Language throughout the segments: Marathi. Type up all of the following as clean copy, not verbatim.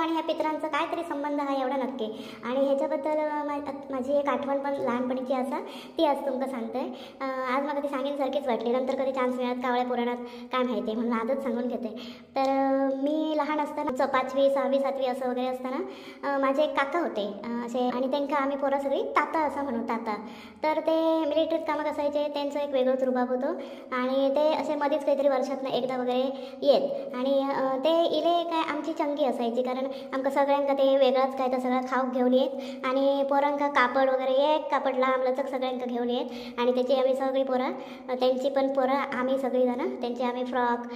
आणि ह्या पित्रांचा काहीतरी संबंध आहे एवढा नक्की. आणि ह्याच्याबद्दल माझी एक आठवण पण लहानपणीची असा ती आज तुमका सांगते. आज मला ती सांगेन सारखीच वाटली. नंतर कधी चान्स मिळत कावळ्या पुराणात काय माहिती म्हणून आजच सांगून घेते. तर मी लहान असताना 5वी 6वी 7वी असं वगैरे असताना माझे एक काका होते असे, आणि त्यांना आम्ही पोरं सगळी ताता असं म्हणू, ताता. तर ते मिलिटरीत कामात असायचे. त्यांचं एक वेगळंच रुबाब होतं आणि ते असे मध्येच काहीतरी वर्षातनं एकदा वगैरे येत. आणि ते इले काय आमची चंगी असायची, कारण आमका सगळ्यांका ते वेगळंच काय तर सगळं खाऊक घेऊन येत. आणि पोरांका कापड वगैरे एक कापड लांब लचक सगळ्यांका घेऊन येत. आणि त्याची आम्ही सगळी पोरं, त्यांची पण पोरं आम्ही सगळीजणं त्यांचे आम्ही फ्रॉक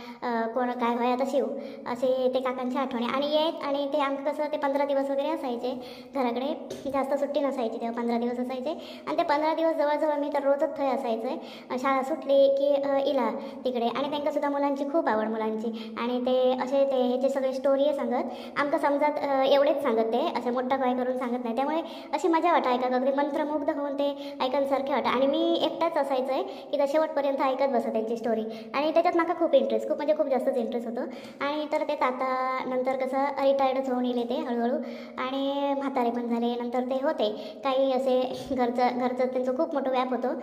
कोण काय व्हाय आता शिव असे ते काकांची आठवणी. आणि येत आणि ते आमचं कसं ते 15 दिवस वगैरे असायचे घराकडे. जास्त सुट्टी नसायची तेव्हा, 15 दिवस असायचे. आणि ते 15 दिवस जवळजवळ मी तर रोजच थंय असायचं. शाळा सुटली की इला तिकडे. आणि त्यांना सुद्धा मुलांची खूप आवड, मुलांची. आणि ते असे ते ह्याचे सगळे स्टोरी सांगत आमका समजत एवढेच सांगत, ते असे मोठा काय करून सांगत नाही. त्यामुळे अशी मजा वाटा ऐका, अगदी मंत्रमुग्ध होऊन ते ऐकण्यासारखे वाटा. आणि मी एकटाच असायचं आहे की त्या शेवटपर्यंत ऐकत बसत त्यांची स्टोरी. आणि त्याच्यात मला खूप इंटरेस्ट, खूप म्हणजे खूप जास्तच इंटरेस्ट होतो. आणि तर ते ताता नंतर कसं रिटायर्डच होऊन येले ते हळूहळू. आणि म्हातारे पण झाले. नंतर ते होते काही असे घरचं त्यांचं खूप मोठं व्याप होतं.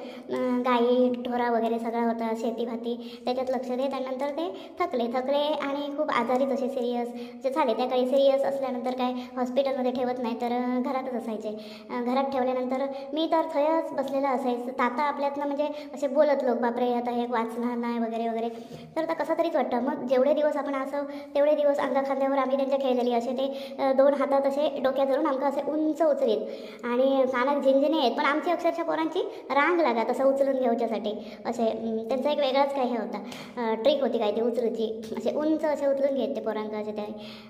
गाई ढोरा वगैरे सगळं होतं, शेती भाती त्याच्यात लक्ष देत. आणि नंतर ते थकले आणि खूप आजारी तसे सिरियस जे झाले. त्या काही सिरियस असल्यानंतर काय हॉस्पिटलमध्ये ठेवत नाही, तर घरातच असायचे. घरात ठेवल्यानंतर मी तर थयच बसलेलं असायचं. ताता आपल्यातनं म्हणजे असे बोलत लोक, बापरे आता हे वाचणार नाही वगैरे वगैरे. तर आता कसं तरीच वाटतं. मग जेवढे दिवस आपण असं तेवढे दिवस अंगा खांद्यावर आम्ही त्यांच्या खेळलेली. असे ते 2 हातात असे डोक्यात धरून आमका असे उंच उचलीत आणि कानात झिंझिने आहेत. पण आमची अक्षरशः पोरांची रांग लागत असं उचलून घेऊच्यासाठी. असे त्यांचा एक वेगळाच काय हे होता, ट्रिक होती काय ती उचलूची. असे उंच असे उचलून घेत ते पोरांका असे ते.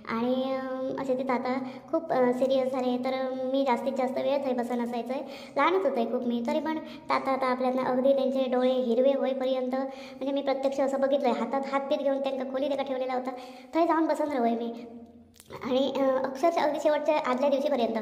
आणि असे ते ताता खूप सिरियस झाले. तर मी जास्तीत जास्त वेळ थंय बसून असायचं आहे. लहानच होतं आहे खूप मी, तरी पण ताता आता आपल्यातनं अगदी त्यांचे डोळे हिरवे होईपर्यंत म्हणजे मी प्रत्यक्ष असं बघितलं आहे. हातात हातपीत घेऊन त्यांना खोली का ठेवलेला होता, थंय जाऊन बसून रवय मी. आणि अक्षरशः अगदी शेवटच्या आदल्या दिवशीपर्यंत.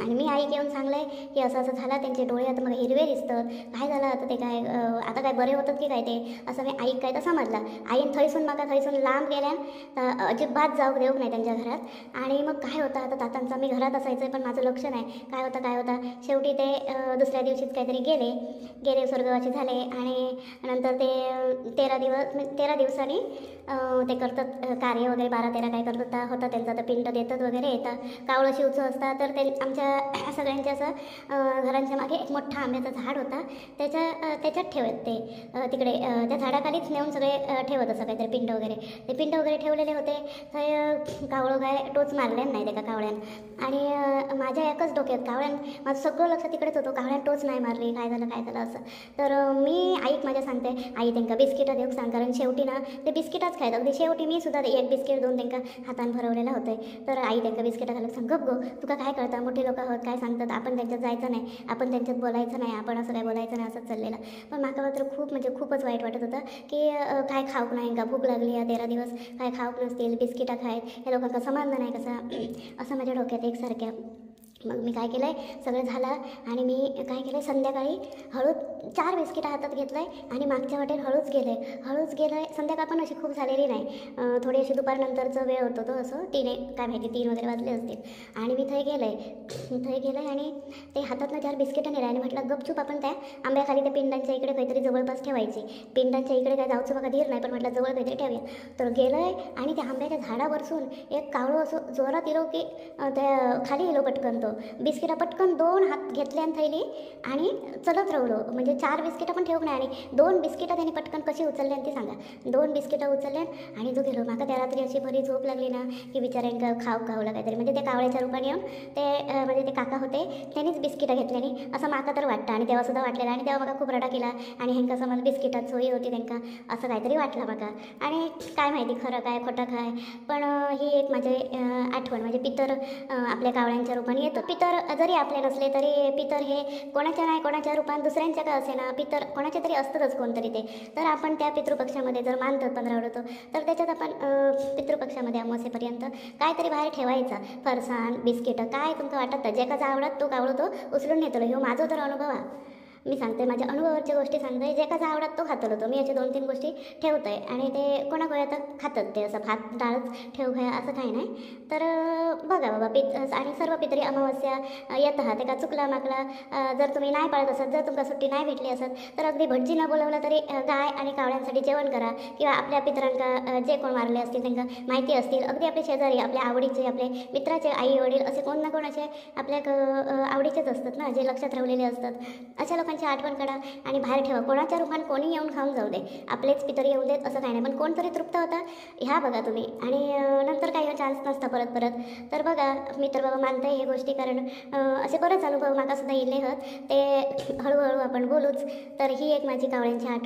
आणि मी आई येऊन सांगलंय की असं असं झालं, त्यांचे डोळे आता मला हिरवे दिसतात, काय झालं आता, ते काय आता काय बरे होतात की काय ते, असं मी आई काय तर समजलं. आईन थैसून माका थैसून लांब गेल्यान अजिबात जाऊ देऊ नाही त्यांच्या घरात. आणि मग काय होतं आता तातांचा, मी घरात असायचं पण माझं लक्ष नाही काय होता. शेवटी ते दुसऱ्या दिवशीच काहीतरी गेले स्वर्गवासी झाले. आणि नंतर ते 13 दिवसांनी ते करतात कार्य वगैरे, 12-13 काय करतात होतं त्यांचं. तर पिंड देतात वगैरे येतात. कावळं शिवचं असतात. तर ते आमच्या सगळ्यांच्या असं घरांच्या मागे एक मोठा आंब्याचं झाड होता. त्याच्यात ठेवत ते तिकडे त्या झाडाखालीच नेऊन सगळे ठेवत असं काहीतरी पिंड वगैरे. ते पिंड वगैरे ठेवलेले होते. तर कावळं काय टोच मारल्यान नाही त्या कावळ्यान. आणि माझ्या एकच डोक्यात कावळ्यान माझं सगळं लक्ष तिकडेच होतं, कावळ्यान टोच नाही मारली, काय झालं असं. तर मी आईक माझ्या सांगते, आई त्यांना बिस्किटं देऊ सांग, कारण शेवटी ना ते बिस्किटच खायचं. अगदी शेवटी मी सुद्धा एक बिस्किट 2 त्यांना हातान भरवलेला होते. तर आई त्यांना बिस्किटं घालत सांग, गप गो तुका काय कळतं, मोठे लोक आहोत काय सांगतात, आपण त्यांच्यात जायचं नाही, आपण त्यांच्यात बोलायचं नाही, आपण असं काय बोलायचं नाही, असंच चाललेलं. पण माका मात्र खूप म्हणजे खूपच वाईट वाटत होतं की काय खाऊक नाही का, भूक लागली या 13 दिवस काय खाऊक नसतील, बिस्किटं खायत, या लोकांना समजलं नाही कसं, असं माझ्या डोक्यात एकसारख्या. मग मी काय केलं आहे, सगळं झालं. आणि मी काय केलं आहे, संध्याकाळी हळूच 4 बिस्किटं हातात घेतलं आहे आणि मागच्या वाटेत हळूच गेलं आहे. संध्याकाळ पण अशी खूप झालेली नाही, थोडी अशी दुपारनंतरचं वेळ होतो तो, असं 3 वगैरे वाजले असतील. आणि मी थंय गेलं आहे आणि ते हातातनं 4 बिस्किटं नेलं. आणि म्हटलं गपचूप आपण त्या आंब्याखाली त्या पिंडांच्या इकडे काहीतरी जवळपास ठेवायची. पिंडांच्या इकडे काय जाऊचं बघा धीर नाही, पण म्हटलं जवळ काहीतरी ठेवूया. तर गेलं आहे आणि त्या आंब्याच्या झाडावरसून एक कावळं असं जोरात इलो की त्या खाली इलो पटकन. तो बिस्किटं पटकन 2 हात घेतले आणि थैली आणि चलत राहिलो. म्हणजे 4 बिस्किटं पण ठेवूक नाही. आणि 2 बिस्किटं त्यांनी पटकन कशी उचलले ती सांगा. 2 बिस्किटं उचलले आणि जो गेलो. माका त्या रात्री अशी बरी झोप लागली ना की बिचाऱ्यांका खावलं काहीतरी. म्हणजे ते कावळ्याच्या रूपाने येऊन ते म्हणजे ते काका होते त्यांनीच बिस्किटं घेतल्याने असं माका तर वाटतं. आणि तेव्हा सुद्धा वाटलेलं. आणि तेव्हा मला खूप रडा केला. आणि ह्यांका समज बिस्किटात सोयी होती त्यांका, असं काहीतरी वाटलं माका. आणि काय माहिती खरं काय खोटं काय, पण ही एक माझी आठवण. म्हणजे पितर आपल्या कावळ्यांच्या रूपाने येतो. पितर जरी आपले नसले तरी पितर हे कोणाच्या नाही कोणाच्या रूपात दुसऱ्यांच्या का असे ना, पितर कोणाच्या तरी असतातच कोणतरी ते. तर आपण त्या पितृपक्षामध्ये जर मानतो 15 होतो तर त्याच्यात आपण पितृपक्षामध्ये अमावस्येपर्यंत काहीतरी बाहेर ठेवायचा. फरसाण बिस्किटं काय तुमचं वाटतं, जे का आवडत तो कावळं तो उचलून नेतो. ह्यो माझा तर अनुभव आहे. मी सांगते माझ्या अनुभवावरच्या गोष्टी सांगते. जे कसं आवडत तो खात होतो मी. याचे 2-3 गोष्टी ठेवत आहे आणि ते कोणाकोणात खातात ते. असं भात डाळच ठेव घ्या असं काही नाही. तर बघा बाबा आणि सर्व पितरी अमावस्या येतात ते का चुकला माकला जर तुम्ही नाही पाळत असत, जर तुमका सुट्टी नाही भेटली असत तर अगदी भटजी न बोलवलं तरी गाय आणि कावळ्यांसाठी जेवण करा. किंवा आपल्या पितरांका जे कोण मारले असतील त्यांना माहिती असतील, अगदी आपले शेजारी आपल्या आवडीचे आपले मित्राचे आई वडील असे कोण ना कोण असे आपल्या आवडीचेच असतात ना, जे लक्षात राहिलेले असतात. अशा लोकांची आठवण काढा आणि बाहेर ठेवा. कोणाच्या रूपात कोणी येऊन खाऊन जाऊ दे, आपलेच पितर येऊ देत असं काही नाही, पण कोणतरी तृप्त होता ह्या बघा तुम्ही. आणि नंतर काही चान्स नसता परत परत. तर बघा मी तर बाबा मानते हे गोष्टी, कारण असे बरेच अनुभव माका सुद्धा येले आहेत. ते हळूहळू आपण बोलूच. तर ही एक माझी कावळ्यांची आठवण.